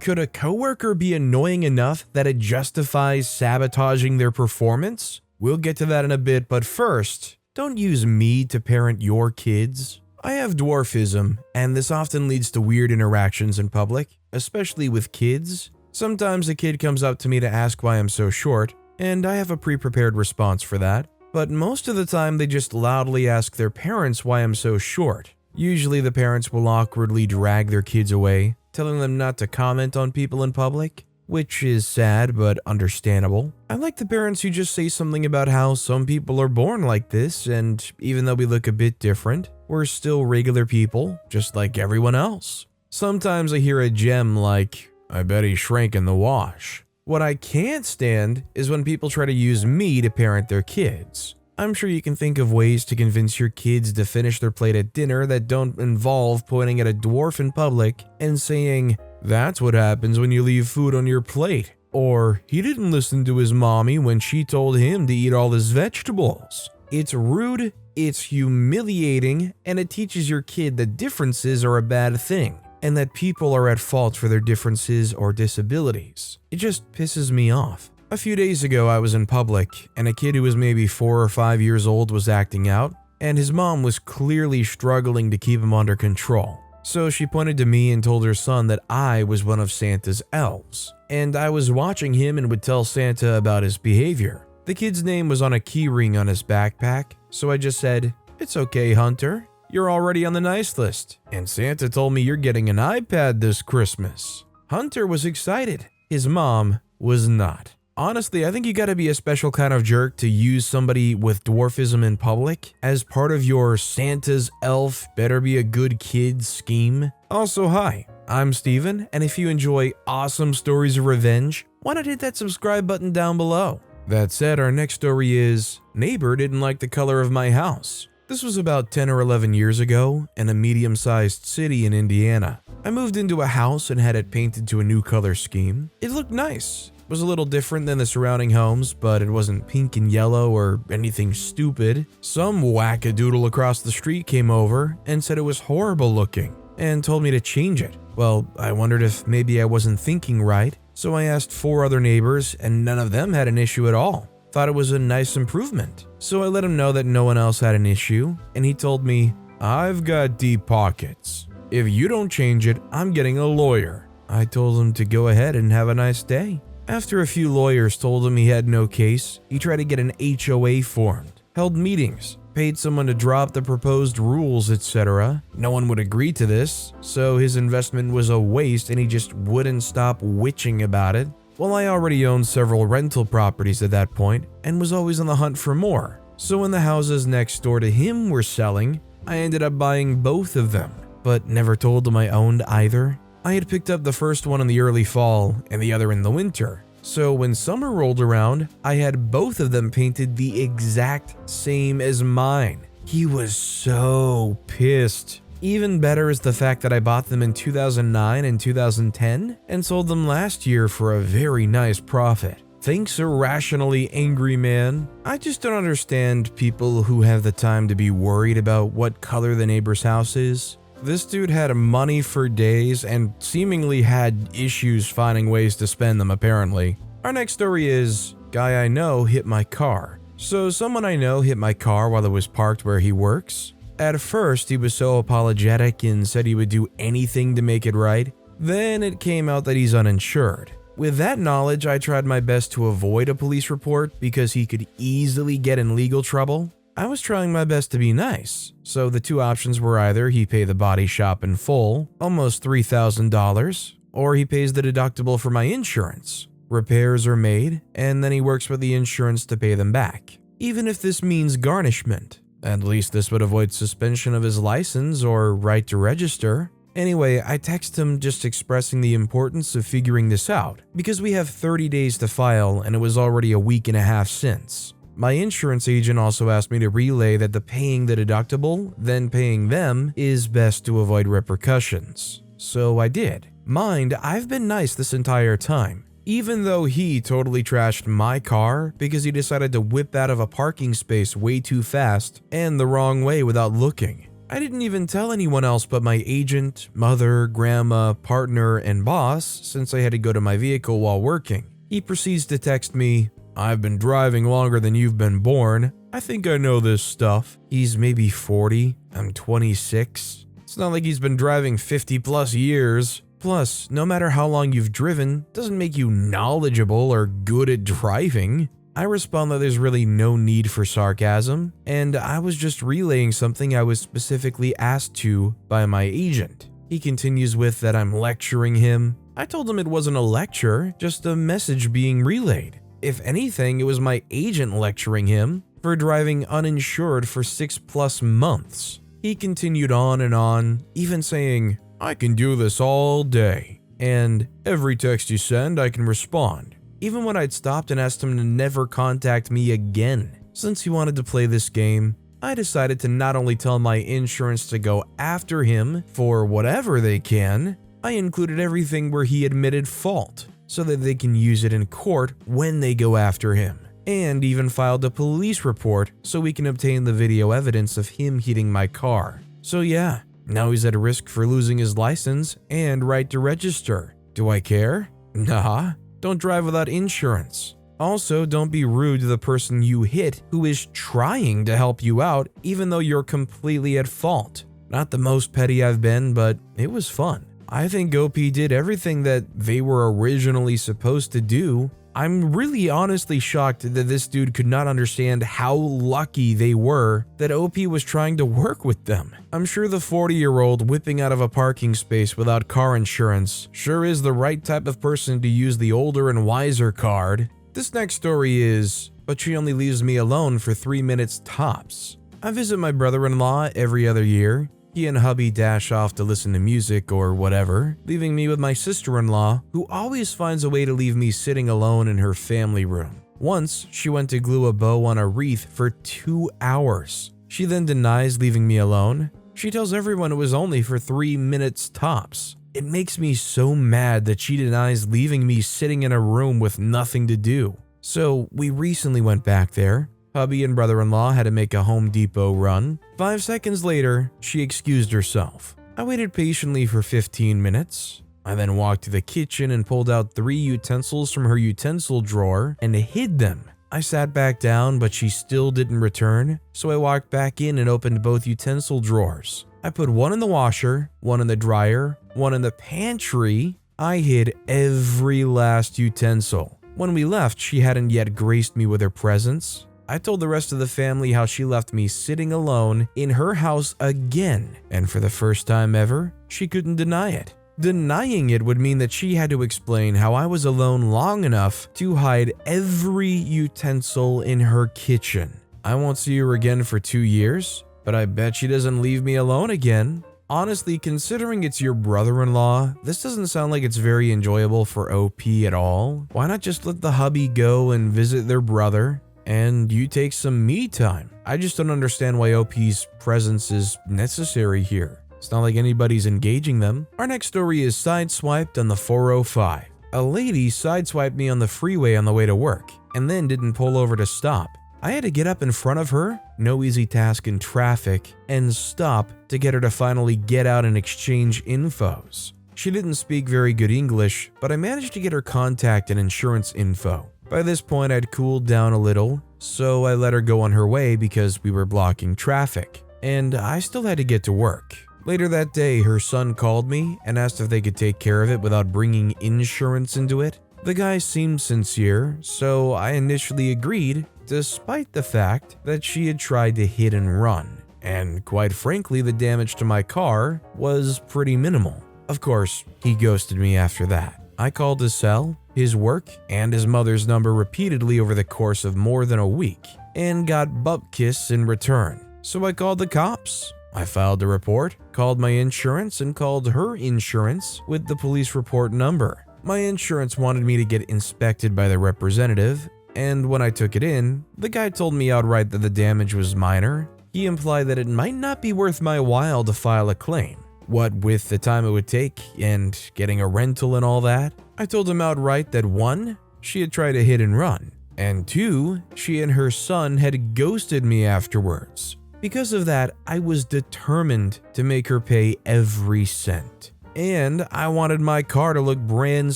Could a coworker be annoying enough that it justifies sabotaging their performance? We'll get to that in a bit, but first, don't use me to parent your kids. I have dwarfism, and this often leads to weird interactions in public, especially with kids. Sometimes a kid comes up to me to ask why I'm so short, and I have a pre-prepared response for that. But most of the time they just loudly ask their parents why I'm so short. Usually the parents will awkwardly drag their kids away, telling them not to comment on people in public, which is sad but understandable. I like the parents who just say something about how some people are born like this, and even though we look a bit different, we're still regular people, just like everyone else. Sometimes I hear a gem like, "I bet he shrank in the wash." What I can't stand is when people try to use me to parent their kids. I'm sure you can think of ways to convince your kids to finish their plate at dinner that don't involve pointing at a dwarf in public and saying, "That's what happens when you leave food on your plate," or "He didn't listen to his mommy when she told him to eat all his vegetables." It's rude, it's humiliating, and it teaches your kid that differences are a bad thing, and that people are at fault for their differences or disabilities. It just pisses me off. A few days ago I was in public, and a kid who was maybe 4 or 5 years old was acting out, and his mom was clearly struggling to keep him under control. So she pointed to me and told her son that I was one of Santa's elves, and I was watching him and would tell Santa about his behavior. The kid's name was on a keyring on his backpack, so I just said, "It's okay, Hunter. You're already on the nice list, and Santa told me you're getting an iPad this Christmas." Hunter was excited. His mom was not. Honestly, I think you gotta be a special kind of jerk to use somebody with dwarfism in public as part of your Santa's elf better be a good kid scheme. Also, hi, I'm Steven, and if you enjoy awesome stories of revenge, why not hit that subscribe button down below? That said, our next story is, "Neighbor didn't like the color of my house." This was about 10 or 11 years ago in a medium-sized city in Indiana. I moved into a house and had it painted to a new color scheme. It looked nice. It was a little different than the surrounding homes, but it wasn't pink and yellow or anything stupid. Some wackadoodle across the street came over and said it was horrible looking and told me to change it. Well, I wondered if maybe I wasn't thinking right, so I asked 4 other neighbors and none of them had an issue at all. Thought it was a nice improvement. So I let him know that no one else had an issue, and he told me, "I've got deep pockets. If you don't change it, I'm getting a lawyer." I told him to go ahead and have a nice day. After a few lawyers told him he had no case, he tried to get an HOA formed, held meetings, paid someone to drop the proposed rules, etc. No one would agree to this, so his investment was a waste and he just wouldn't stop witching about it. Well, I already owned several rental properties at that point and was always on the hunt for more. So when the houses next door to him were selling, I ended up buying both of them, but never told him I owned either. I had picked up the first one in the early fall and the other in the winter. So when summer rolled around, I had both of them painted the exact same as mine. He was so pissed. Even better is the fact that I bought them in 2009 and 2010 and sold them last year for a very nice profit. Thanks, irrationally angry man. I just don't understand people who have the time to be worried about what color the neighbor's house is. This dude had money for days and seemingly had issues finding ways to spend them apparently. Our next story is, "Guy I know hit my car." So someone I know hit my car while it was parked where he works. At first he was so apologetic and said he would do anything to make it right. Then it came out that he's uninsured. With that knowledge, I tried my best to avoid a police report because he could easily get in legal trouble. I was trying my best to be nice, so the two options were either he pay the body shop in full, almost $3,000, or he pays the deductible for my insurance. Repairs are made, and then he works with the insurance to pay them back. Even if this means garnishment, at least this would avoid suspension of his license or right to register. Anyway, I text him just expressing the importance of figuring this out, because we have 30 days to file and it was already a week and a half since. My insurance agent also asked me to relay that the paying the deductible, then paying them, is best to avoid repercussions. So I did. Mind, I've been nice this entire time, even though he totally trashed my car because he decided to whip out of a parking space way too fast and the wrong way without looking. I didn't even tell anyone else but my agent, mother, grandma, partner, and boss since I had to go to my vehicle while working. He proceeds to text me, "I've been driving longer than you've been born. I think I know this stuff." He's maybe 40, I'm 26. It's not like he's been driving 50 plus years. Plus, no matter how long you've driven, doesn't make you knowledgeable or good at driving. I respond that there's really no need for sarcasm, and I was just relaying something I was specifically asked to by my agent. He continues with that I'm lecturing him. I told him it wasn't a lecture, just a message being relayed. If anything, it was my agent lecturing him for driving uninsured for 6+ months. He continued on, even saying, "I can do this all day, and every text you send I can respond," even when I'd stopped and asked him to never contact me again. Since he wanted to play this game, I decided to not only tell my insurance to go after him for whatever they can, I included everything where he admitted fault so that they can use it in court when they go after him, and even filed a police report so we can obtain the video evidence of him hitting my car. So yeah, now he's at risk for losing his license and right to register. Do I care? Nah. Don't drive without insurance. Also, don't be rude to the person you hit who is trying to help you out even though you're completely at fault. Not the most petty I've been, but it was fun. I think OP did everything that they were originally supposed to do. I'm really honestly shocked that this dude could not understand how lucky they were that OP was trying to work with them. I'm sure the 40-year-old whipping out of a parking space without car insurance sure is the right type of person to use the older and wiser card. This next story is, but she only leaves me alone for 3 minutes tops. I visit my brother-in-law every other year. He and hubby dash off to listen to music or whatever, leaving me with my sister-in-law, who always finds a way to leave me sitting alone in her family room. Once, she went to glue a bow on a wreath for 2 hours. She then denies leaving me alone. She tells everyone it was only for 3 minutes tops. It makes me so mad that she denies leaving me sitting in a room with nothing to do. So we recently went back there. Hubby and brother-in-law had to make a Home Depot run. 5 seconds later, she excused herself. I waited patiently for 15 minutes. I then walked to the kitchen and pulled out 3 utensils from her utensil drawer and hid them. I sat back down, but she still didn't return, so I walked back in and opened both utensil drawers. I put one in the washer, one in the dryer, one in the pantry. I hid every last utensil. When we left, she hadn't yet graced me with her presence. I told the rest of the family how she left me sitting alone in her house again, and for the first time ever, she couldn't deny it. Denying it would mean that she had to explain how I was alone long enough to hide every utensil in her kitchen. I won't see her again for 2 years, but I bet she doesn't leave me alone again. Honestly, considering it's your brother-in-law, this doesn't sound like it's very enjoyable for OP at all. Why not just let the hubby go and visit their brother? And you take some me time. I just don't understand why OP's presence is necessary here. It's not like anybody's engaging them. Our next story is sideswiped on the 405. A lady sideswiped me on the freeway on the way to work, and then didn't pull over to stop. I had to get up in front of her, no easy task in traffic, and stop to get her to finally get out and exchange infos. She didn't speak very good English, but I managed to get her contact and insurance info. By this point, I'd cooled down a little, so I let her go on her way because we were blocking traffic, and I still had to get to work. Later that day, her son called me and asked if they could take care of it without bringing insurance into it. The guy seemed sincere, so I initially agreed, despite the fact that she had tried to hit and run, and quite frankly, the damage to my car was pretty minimal. Of course, he ghosted me after that. I called his cell, his work, and his mother's number repeatedly over the course of more than a week, and got butt kiss in return. So I called the cops. I filed a report, called my insurance, and called her insurance with the police report number. My insurance wanted me to get inspected by the representative, and when I took it in, the guy told me outright that the damage was minor. He implied that it might not be worth my while to file a claim. What with the time it would take and getting a rental and all that, I told him outright that 1, she had tried to hit and run, and 2, she and her son had ghosted me afterwards. Because of that, I was determined to make her pay every cent. And I wanted my car to look brand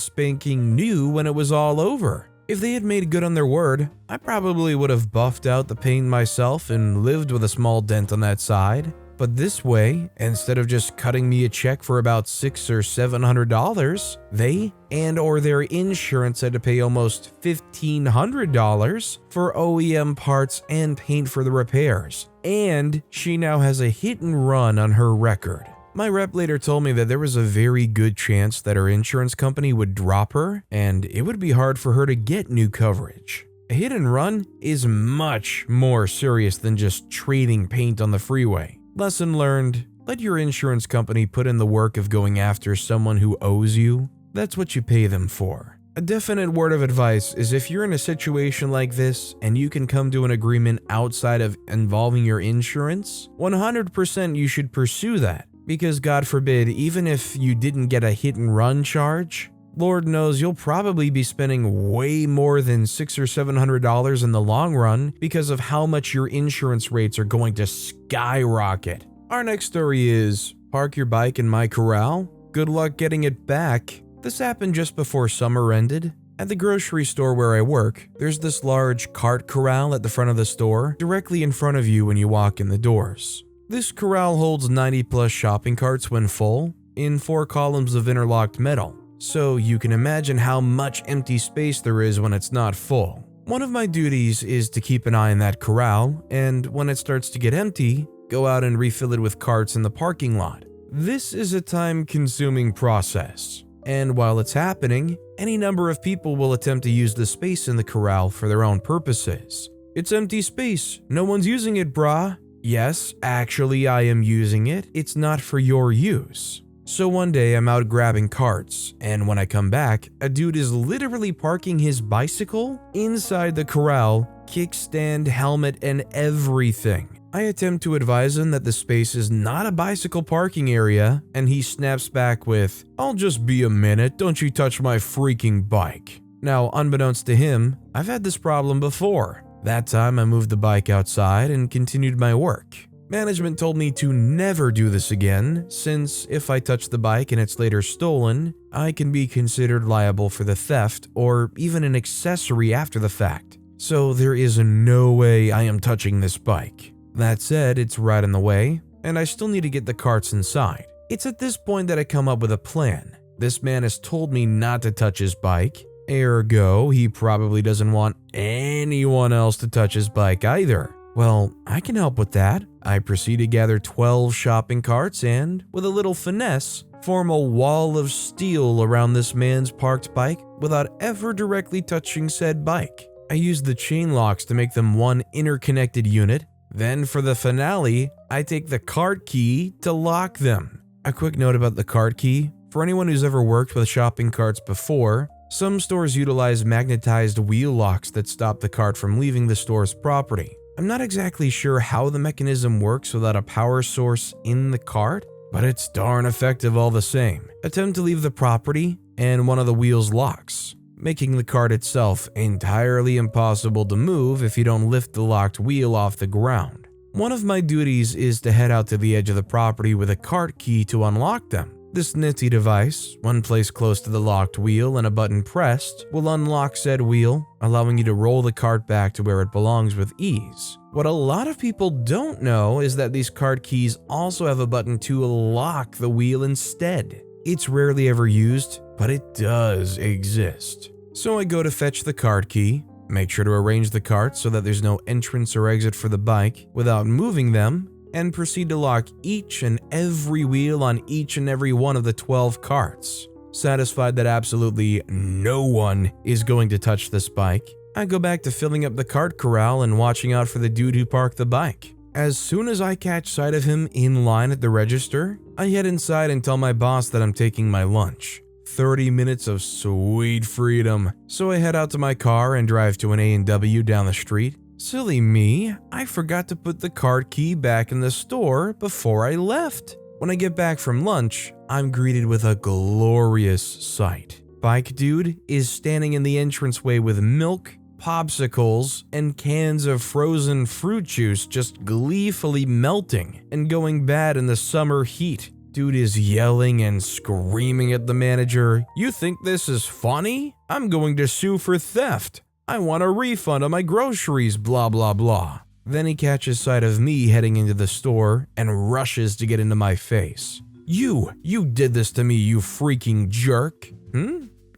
spanking new when it was all over. If they had made good on their word, I probably would have buffed out the paint myself and lived with a small dent on that side. But this way, instead of just cutting me a check for about $600 or $700, they and/or their insurance had to pay almost $1,500 for OEM parts and paint for the repairs. And she now has a hit and run on her record. My rep later told me that there was a very good chance that her insurance company would drop her, and it would be hard for her to get new coverage. A hit and run is much more serious than just trading paint on the freeway. Lesson learned, let your insurance company put in the work of going after someone who owes you. That's what you pay them for. A definite word of advice is if you're in a situation like this and you can come to an agreement outside of involving your insurance, 100% you should pursue that. Because God forbid, even if you didn't get a hit and run charge, Lord knows you'll probably be spending way more than $600 or $700 in the long run because of how much your insurance rates are going to skyrocket. Our next story is, park your bike in my corral? Good luck getting it back. This happened just before summer ended. At the grocery store where I work, there's this large cart corral at the front of the store, directly in front of you when you walk in the doors. This corral holds 90 plus shopping carts when full, in 4 columns of interlocked metal. So you can imagine how much empty space there is when it's not full. One of my duties is to keep an eye on that corral, and when it starts to get empty, go out and refill it with carts in the parking lot. This is a time-consuming process, and while it's happening, any number of people will attempt to use the space in the corral for their own purposes. It's empty space, no one's using it, brah. Yes, actually I am using it, it's not for your use. So one day I'm out grabbing carts, and when I come back, a dude is literally parking his bicycle inside the corral, kickstand, helmet, and everything. I attempt to advise him that the space is not a bicycle parking area, and he snaps back with, "I'll just be a minute, don't you touch my freaking bike." Now, unbeknownst to him, I've had this problem before. That time I moved the bike outside and continued my work. Management told me to never do this again, since if I touch the bike and it's later stolen, I can be considered liable for the theft or even an accessory after the fact. So there is no way I am touching this bike. That said, it's right in the way, and I still need to get the carts inside. It's at this point that I come up with a plan. This man has told me not to touch his bike, ergo, he probably doesn't want anyone else to touch his bike either. Well, I can help with that. I proceed to gather 12 shopping carts and, with a little finesse, form a wall of steel around this man's parked bike without ever directly touching said bike. I use the chain locks to make them one interconnected unit. Then for the finale, I take the cart key to lock them. A quick note about the cart key. For anyone who's ever worked with shopping carts before, some stores utilize magnetized wheel locks that stop the cart from leaving the store's property. I'm not exactly sure how the mechanism works without a power source in the cart, but it's darn effective all the same. Attempt to leave the property, and one of the wheels locks, making the cart itself entirely impossible to move if you don't lift the locked wheel off the ground. One of my duties is to head out to the edge of the property with a cart key to unlock them. This nifty device, when placed close to the locked wheel and a button pressed, will unlock said wheel, allowing you to roll the cart back to where it belongs with ease. What a lot of people don't know is that these cart keys also have a button to lock the wheel instead. It's rarely ever used, but it does exist. So I go to fetch the cart key, make sure to arrange the carts so that there's no entrance or exit for the bike without moving them, and proceed to lock each and every wheel on each and every one of the 12 carts. Satisfied that absolutely no one is going to touch this bike, I go back to filling up the cart corral and watching out for the dude who parked the bike. As soon as I catch sight of him in line at the register, I head inside and tell my boss that I'm taking my lunch. 30 minutes of sweet freedom. So I head out to my car and drive to an A&W down the street. Silly me, I forgot to put the cart key back in the store before I left. When I get back from lunch, I'm greeted with a glorious sight. Bike dude is standing in the entranceway with milk, popsicles, and cans of frozen fruit juice just gleefully melting and going bad in the summer heat. Dude is yelling and screaming at the manager, "You think this is funny? I'm going to sue for theft. I want a refund on my groceries, blah blah blah." Then he catches sight of me heading into the store and rushes to get into my face. You did this to me, you freaking jerk."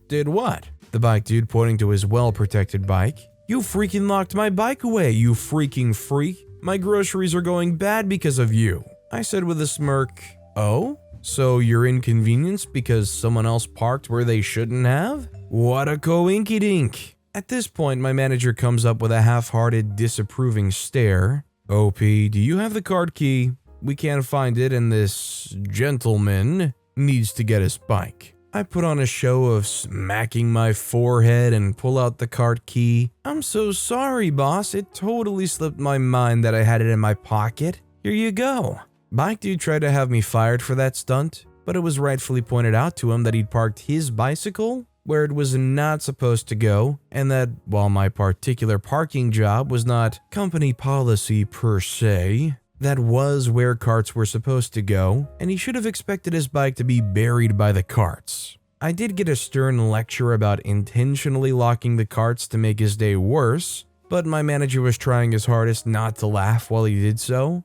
Did what?" The bike dude pointing to his well-protected bike. "You freaking locked my bike away, you freaking freak. My groceries are going bad because of you." I said with a smirk, "Oh? So you're inconvenienced because someone else parked where they shouldn't have? What a coinkydink." At this point, my manager comes up with a half-hearted, disapproving stare. "OP, do you have the card key? We can't find it and this gentleman needs to get his bike." I put on a show of smacking my forehead and pull out the card key. "I'm so sorry, boss. It totally slipped my mind that I had it in my pocket. Here you go." Bike dude tried to have me fired for that stunt, but it was rightfully pointed out to him that he'd parked his bicycle where it was not supposed to go, and that while my particular parking job was not company policy per se, that was where carts were supposed to go, and he should have expected his bike to be buried by the carts. I did get a stern lecture about intentionally locking the carts to make his day worse, but my manager was trying his hardest not to laugh while he did so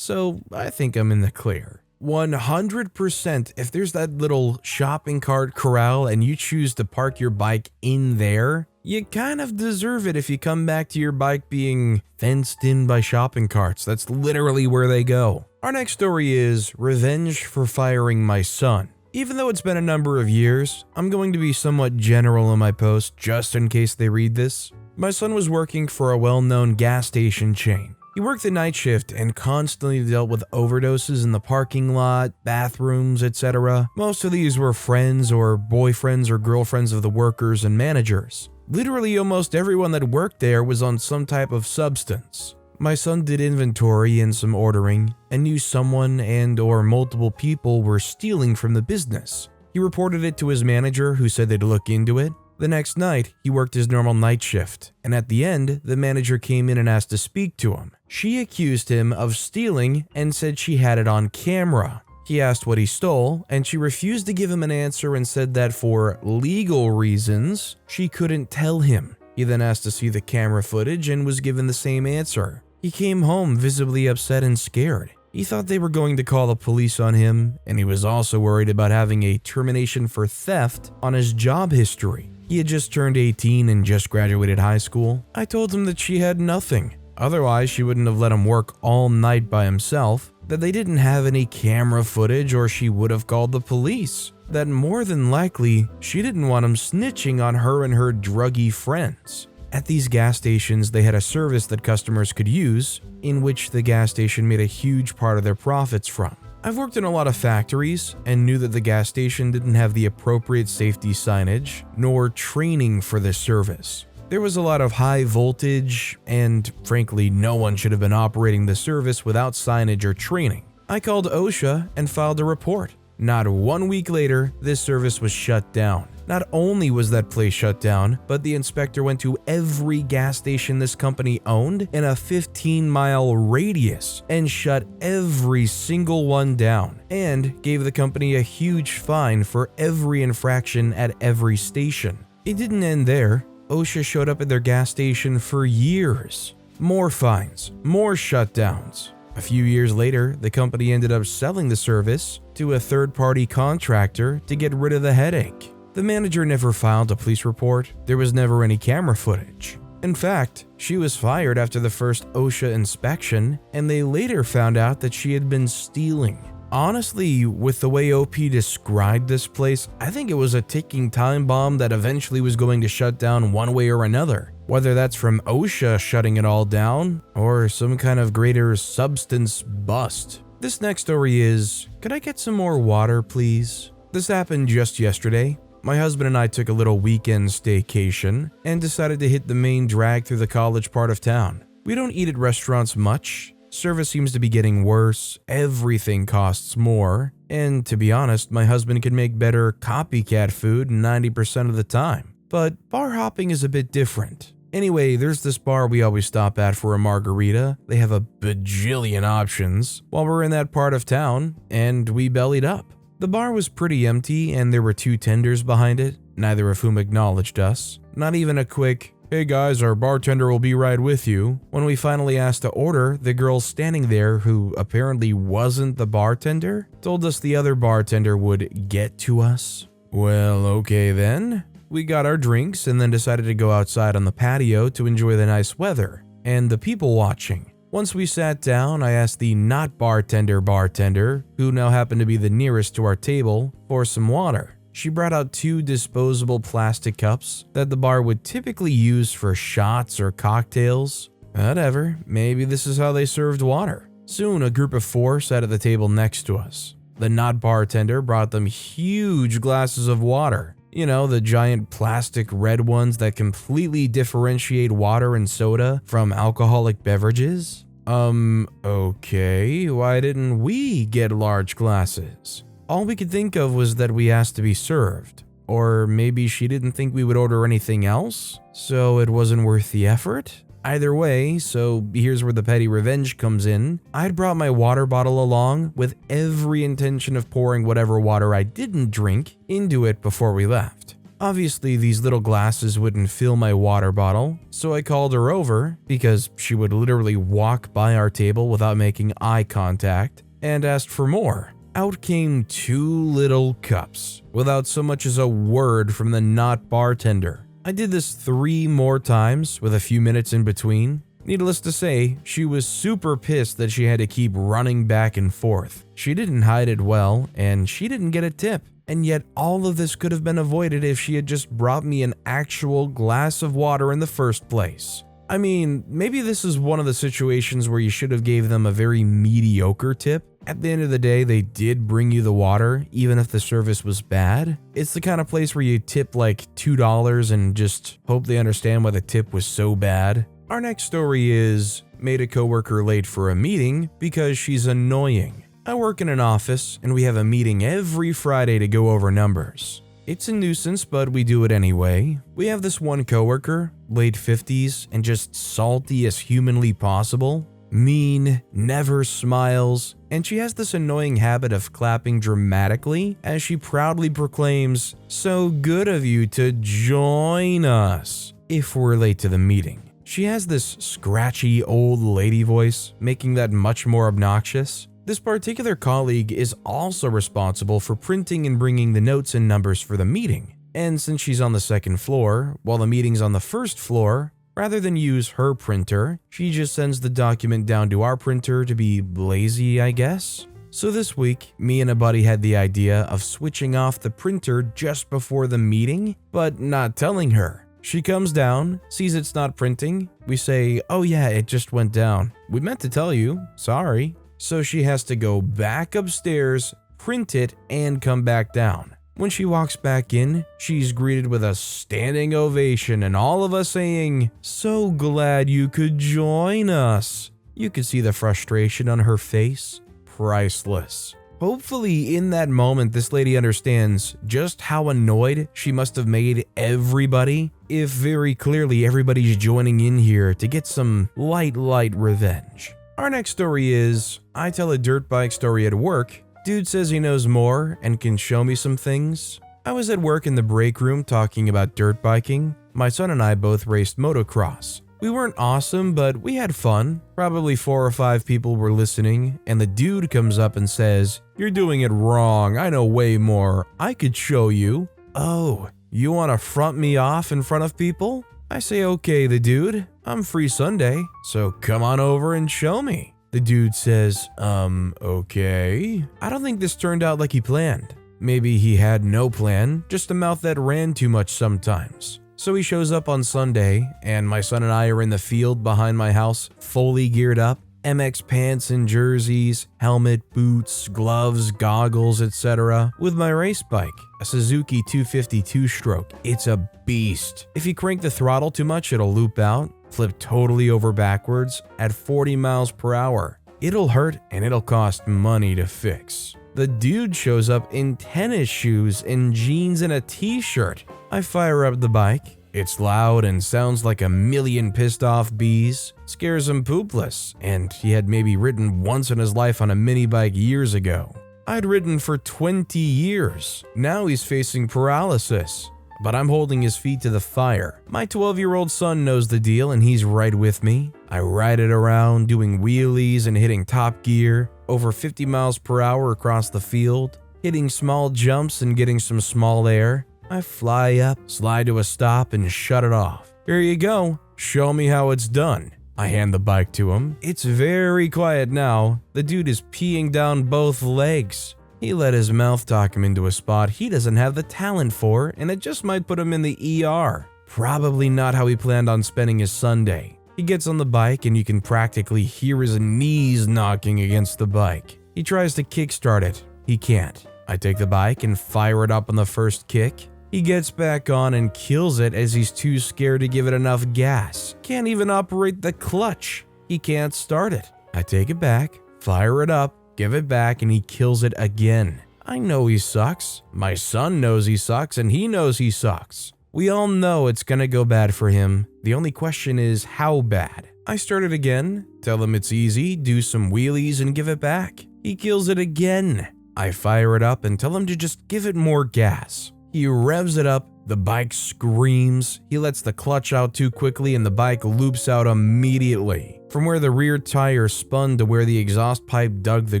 I think I'm in the clear. 100% if there's that little shopping cart corral and you choose to park your bike in there, you kind of deserve it if you come back to your bike being fenced in by shopping carts. That's literally where they go. Our next story is revenge for firing my son. Even though it's been a number of years, I'm going to be somewhat general in my post just in case they read this. My son was working for a well-known gas station chain. He worked the night shift and constantly dealt with overdoses in the parking lot, bathrooms, etc. Most of these were friends or boyfriends or girlfriends of the workers and managers. Literally almost everyone that worked there was on some type of substance. My son did inventory and some ordering and knew someone and or multiple people were stealing from the business. He reported it to his manager, who said they'd look into it. The next night, he worked his normal night shift, and at the end, the manager came in and asked to speak to him. She accused him of stealing and said she had it on camera. He asked what he stole, and she refused to give him an answer and said that for legal reasons, she couldn't tell him. He then asked to see the camera footage and was given the same answer. He came home visibly upset and scared. He thought they were going to call the police on him, and he was also worried about having a termination for theft on his job history. He had just turned 18 and just graduated high school. I told him that she had nothing. Otherwise, she wouldn't have let him work all night by himself, that they didn't have any camera footage or she would have called the police, that more than likely, she didn't want him snitching on her and her druggy friends. At these gas stations, they had a service that customers could use, in which the gas station made a huge part of their profits from. I've worked in a lot of factories and knew that the gas station didn't have the appropriate safety signage nor training for this service. There was a lot of high voltage and frankly no one should have been operating the service without signage or training. I called OSHA and filed a report. Not 1 week later, this service was shut down. Not only was that place shut down, but the inspector went to every gas station this company owned in a 15-mile radius and shut every single one down and gave the company a huge fine for every infraction at every station. It didn't end there. OSHA showed up at their gas station for years. More fines, more shutdowns. A few years later, the company ended up selling the service to a third-party contractor to get rid of the headache. The manager never filed a police report. There was never any camera footage. In fact, she was fired after the first OSHA inspection, and they later found out that she had been stealing. Honestly, with the way OP described this place, I think it was a ticking time bomb that eventually was going to shut down one way or another. Whether that's from OSHA shutting it all down, or some kind of greater substance bust. This next story is, could I get some more water, please? This happened just yesterday. My husband and I took a little weekend staycation and decided to hit the main drag through the college part of town. We don't eat at restaurants much. Service seems to be getting worse, everything costs more, and to be honest, my husband can make better copycat food 90% of the time. But bar hopping is a bit different. Anyway, there's this bar we always stop at for a margarita. They have a bajillion options while we're in that part of town, and we bellied up. The bar was pretty empty and there were 2 tenders behind it, neither of whom acknowledged us. Not even a quick, "Hey guys, our bartender will be right with you." When we finally asked to order, the girl standing there, who apparently wasn't the bartender, told us the other bartender would get to us. Well, okay then. We got our drinks and then decided to go outside on the patio to enjoy the nice weather and the people watching. Once we sat down, I asked the not bartender, who now happened to be the nearest to our table, for some water. She brought out 2 disposable plastic cups that the bar would typically use for shots or cocktails. Whatever, maybe this is how they served water. Soon, a group of 4 sat at the table next to us. The not bartender brought them huge glasses of water. You know, the giant plastic red ones that completely differentiate water and soda from alcoholic beverages. Okay, why didn't we get large glasses? All we could think of was that we asked to be served. Or maybe she didn't think we would order anything else, so it wasn't worth the effort? Either way, so here's where the petty revenge comes in. I'd brought my water bottle along with every intention of pouring whatever water I didn't drink into it before we left. Obviously, these little glasses wouldn't fill my water bottle, so I called her over, because she would literally walk by our table without making eye contact, and asked for more. Out came 2 little cups, without so much as a word from the not bartender. I did this 3 more times with a few minutes in between. Needless to say, she was super pissed that she had to keep running back and forth. She didn't hide it well, and she didn't get a tip. And yet all of this could have been avoided if she had just brought me an actual glass of water in the first place. I mean, maybe this is one of the situations where you should have gave them a very mediocre tip. At the end of the day, they did bring you the water, even if the service was bad. It's the kind of place where you tip like $2 and just hope they understand why the tip was so bad. Our next story is, made a coworker late for a meeting because she's annoying. I work in an office and we have a meeting every Friday to go over numbers. It's a nuisance, but we do it anyway. We have this one coworker, late 50s and just salty as humanly possible. Mean, never smiles, and she has this annoying habit of clapping dramatically as she proudly proclaims, "So good of you to join us," if we're late to the meeting. She has this scratchy old lady voice, making that much more obnoxious. This particular colleague is also responsible for printing and bringing the notes and numbers for the meeting. And since she's on the 2nd floor, while the meeting's on the 1st floor, rather than use her printer, she just sends the document down to our printer to be lazy, I guess. So this week, me and a buddy had the idea of switching off the printer just before the meeting, but not telling her. She comes down, sees it's not printing. We say, "Oh yeah, it just went down. We meant to tell you, sorry." So she has to go back upstairs, print it, and come back down. When she walks back in, she's greeted with a standing ovation and all of us saying, "So glad you could join us." You could see the frustration on her face. Priceless. Hopefully in that moment this lady understands just how annoyed she must have made everybody, if very clearly everybody's joining in here to get some light revenge. Our next story is, I tell a dirt bike story at work. Dude says he knows more and can show me some things. I was at work in the break room talking about dirt biking. My son and I both raced motocross. We weren't awesome, but we had fun. Probably 4 or 5 people were listening, and the dude comes up and says, "You're doing it wrong. I know way more. I could show you." "Oh, you want to front me off in front of people?" I say, "Okay, the dude. I'm free Sunday, so come on over and show me." The dude says, okay. I don't think this turned out like he planned. Maybe he had no plan, just a mouth that ran too much sometimes. So he shows up on Sunday, and my son and I are in the field behind my house, fully geared up. MX pants and jerseys, helmet, boots, gloves, goggles, etc. with my race bike, a Suzuki 250 2-stroke. It's a beast. If you crank the throttle too much, it'll loop out, flip totally over backwards at 40 miles per hour. It'll hurt and it'll cost money to fix. The dude shows up in tennis shoes and jeans and a t-shirt. I fire up the bike, It's loud and sounds like a million pissed off bees, scares him poopless, and he had maybe ridden once in his life on a mini bike years ago. I'd ridden for 20 years. Now he's facing paralysis. But I'm holding his feet to the fire. My 12-year-old son knows the deal and he's right with me. I ride it around, doing wheelies and hitting top gear, over 50 miles per hour across the field, hitting small jumps and getting some small air. I fly up, slide to a stop, and shut it off. Here you go. Show me how it's done. I hand the bike to him. It's very quiet now. The dude is peeing down both legs. He let his mouth talk him into a spot he doesn't have the talent for, and it just might put him in the ER. Probably not how he planned on spending his Sunday. He gets on the bike and you can practically hear his knees knocking against the bike. He tries to kickstart it. He can't. I take the bike and fire it up on the first kick. He gets back on and kills it as he's too scared to give it enough gas. Can't even operate the clutch. He can't start it. I take it back, fire it up, give it back, and he kills it again. I know he sucks. My son knows he sucks, and he knows he sucks. We all know it's gonna go bad for him. The only question is how bad. I start it again, tell him it's easy, do some wheelies, and give it back. He kills it again. I fire it up and tell him to just give it more gas. He revs it up, the bike screams, he lets the clutch out too quickly and the bike loops out immediately. From where the rear tire spun to where the exhaust pipe dug the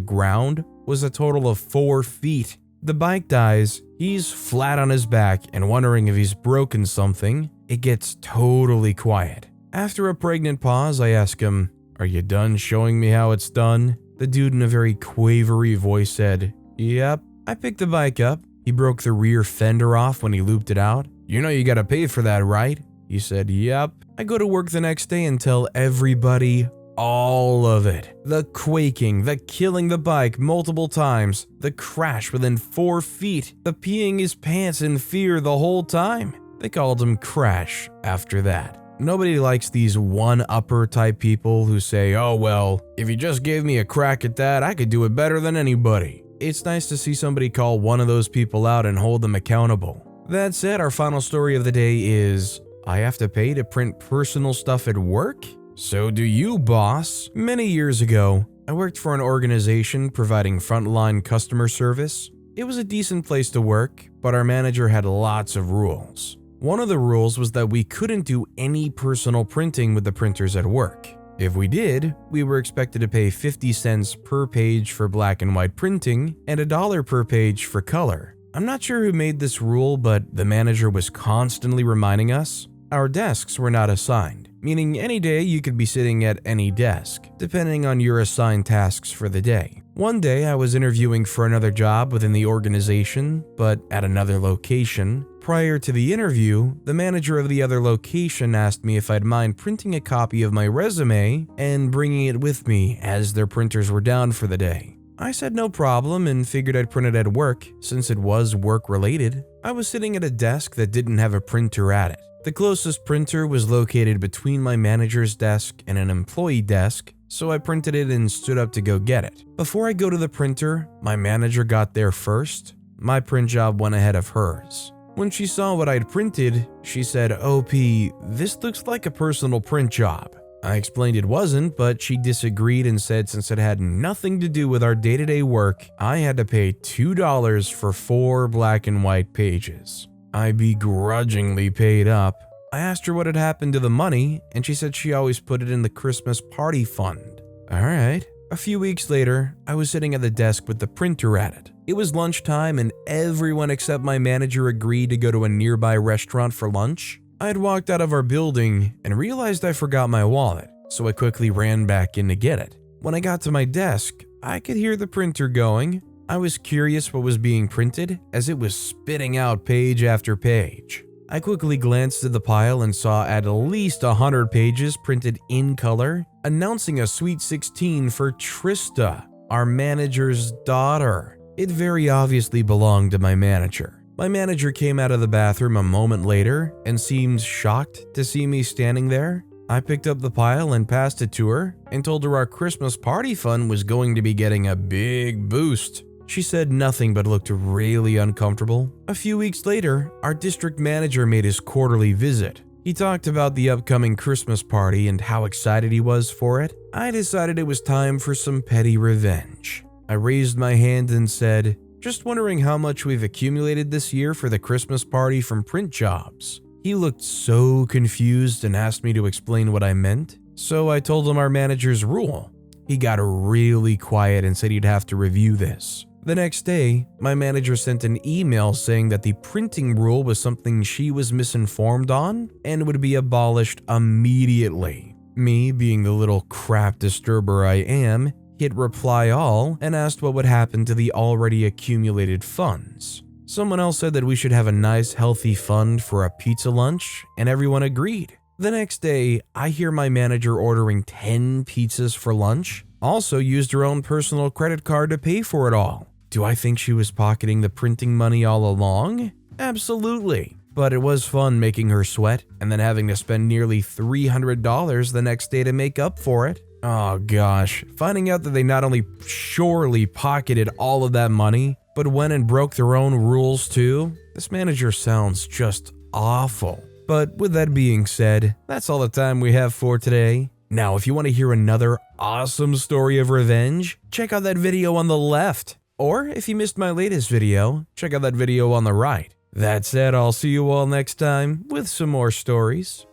ground was a total of 4 feet. The bike dies, he's flat on his back and wondering if he's broken something. It gets totally quiet. After a pregnant pause, I ask him, "Are you done showing me how it's done?" The dude in a very quavery voice said, "Yep." I picked the bike up. He broke the rear fender off when he looped it out. "You know you gotta pay for that, right?" He said, "Yep." I go to work the next day and tell everybody all of it. The quaking, the killing the bike multiple times, the crash within 4 feet, the peeing his pants in fear the whole time. They called him Crash after that. Nobody likes these one-upper type people who say, "Oh well, if you just gave me a crack at that, I could do it better than anybody." It's nice to see somebody call one of those people out and hold them accountable. That said, our final story of the day is, I have to pay to print personal stuff at work? So do you, boss. Many years ago, I worked for an organization providing frontline customer service. It was a decent place to work, but our manager had lots of rules. One of the rules was that we couldn't do any personal printing with the printers at work. If we did, we were expected to pay 50 cents per page for black and white printing and $1 per page for color. I'm not sure who made this rule, but the manager was constantly reminding us. Our desks were not assigned, meaning any day you could be sitting at any desk, depending on your assigned tasks for the day. One day I was interviewing for another job within the organization, but at another location. Prior to the interview, the manager of the other location asked me if I'd mind printing a copy of my resume and bringing it with me as their printers were down for the day. I said no problem and figured I'd print it at work since it was work related. I was sitting at a desk that didn't have a printer at it. The closest printer was located between my manager's desk and an employee desk, so I printed it and stood up to go get it. Before I go to the printer, my manager got there first. My print job went ahead of hers. When she saw what I'd printed, she said, "OP, this looks like a personal print job." I explained it wasn't, but she disagreed and said since it had nothing to do with our day-to-day work, I had to pay $2 for 4 black and white pages. I begrudgingly paid up. I asked her what had happened to the money, and she said she always put it in the Christmas party fund. Alright. A few weeks later, I was sitting at the desk with the printer at it. It was lunchtime and everyone except my manager agreed to go to a nearby restaurant for lunch. I had walked out of our building and realized I forgot my wallet, so I quickly ran back in to get it. When I got to my desk, I could hear the printer going. I was curious what was being printed as it was spitting out page after page. I quickly glanced at the pile and saw at least 100 pages printed in color, announcing a Sweet 16 for Trista, our manager's daughter. It very obviously belonged to my manager. My manager came out of the bathroom a moment later and seemed shocked to see me standing there. I picked up the pile and passed it to her and told her our Christmas party fund was going to be getting a big boost. She said nothing but looked really uncomfortable. A few weeks later, our district manager made his quarterly visit. He talked about the upcoming Christmas party and how excited he was for it. I decided it was time for some petty revenge. I raised my hand and said, "Just wondering how much we've accumulated this year for the Christmas party from print jobs." He looked so confused and asked me to explain what I meant, so I told him our manager's rule. He got really quiet and said he'd have to review this. The next day, my manager sent an email saying that the printing rule was something she was misinformed on and would be abolished immediately. Me, being the little crap disturber I am, hit reply all and asked what would happen to the already accumulated funds. Someone else said that we should have a nice healthy fund for a pizza lunch, and everyone agreed. The next day, I hear my manager ordering 10 pizzas for lunch, also used her own personal credit card to pay for it all. Do I think she was pocketing the printing money all along? Absolutely. But it was fun making her sweat and then having to spend nearly $300 the next day to make up for it. Oh gosh, finding out that they not only surely pocketed all of that money, but went and broke their own rules too? This manager sounds just awful. But with that being said, that's all the time we have for today. Now, if you want to hear another awesome story of revenge, check out that video on the left. Or if you missed my latest video, check out that video on the right. That said, I'll see you all next time with some more stories.